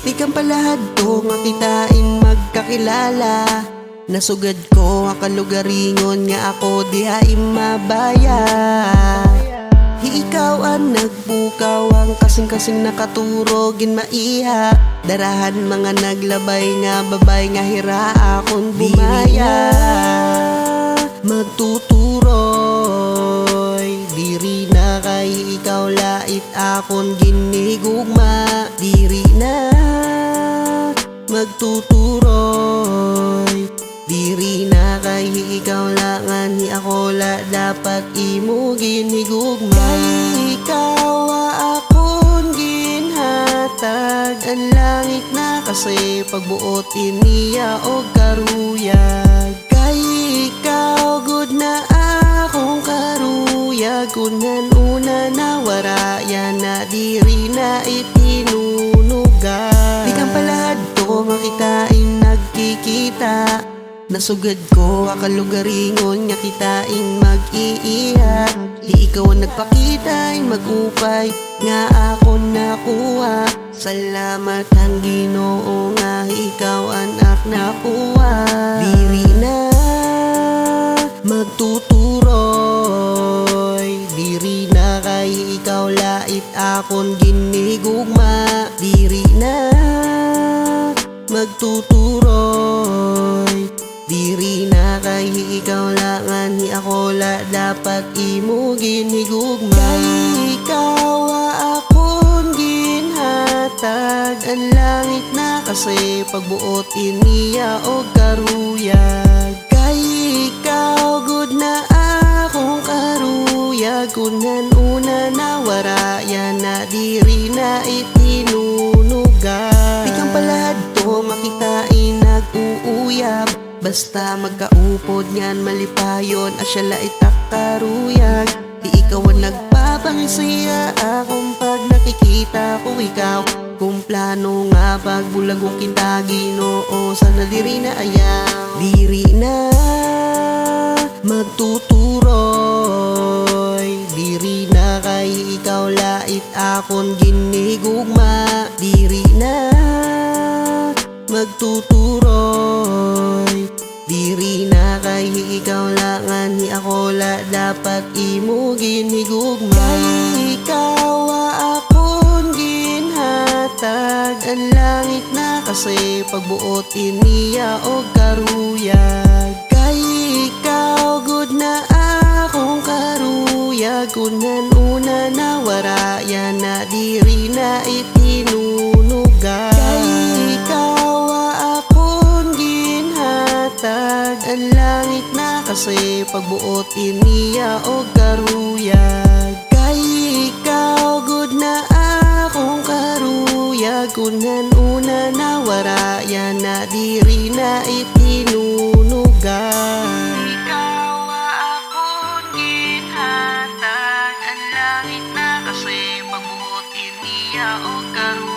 Di kang palahad to makitain magkakilala. Nasugad ko ang kalugaringon nga ako diha mabaya. Ikaw ang nagbukaw ang kasing-kasing nakaturo ginmaiha. Darahan mga naglabay nga babay nga hira akong bumaya. Magtuturoy diri na kay ikaw lait akong ginigugma. Diri na magtuturoy diri na kay ikaw langan ni ako la dapat imo ginhigugma. Kay ikaw akong ginhatag ang langit na kasi pagbuot iniya o karuyag. Kay ikaw good na akong karuyag kunan una na waraya na diri na itinunugan. Di kang palahad to makitain nagkikita. Nasugad ko ang kalugaringon nga kitain mag-iiha. Di ikaw ang nagpakita mag-upay nga ako nakuha. Salamat ang Ginoo nga ikaw anak nakuha. Diri na magtuturoy diri na kay ikaw lait akong ginigugma. Diri na magtuturoy diri na kay ikaw langan ni ako la dapat imo ginhigugma. Kay ikaw akong ginhatag ang langit na kasi pagbuot iniya o karuyag. Kay ikaw good na akong karuyag kunan una na waraya na diri na itinunugan. Di kang palahad to makitain nag-uuyab. Basta magkaupod niyan malipayon asya lait karuyag. Di ikaw ang nagpapangisiya akong pag nakikita ko ikaw. Kung plano nga pagbulagong kita Ginoo sana diri na ayaw. Diri na magtuturoy diri na kay ikaw lait akong ginigugma. Diri na magtuturoy diri na kay ikaw langan ni ako la dapat imo ginhigugma. Kay ikaw akong ginhatag ang langit na kasi pagbuot iniya o karuyag. Kay ikaw good na akong karuyag kunan una na waraya na diri na itinunugan. Kay ikaw akong ginhatag ang langit na kasi pagbuot iniya o karuyag. Kay ikaw good na akong karuyag kunan una na waraya na diri na itinunugan. Ikaw akong ginhatag ang langit na kasi pagbuot iniya o karuyag.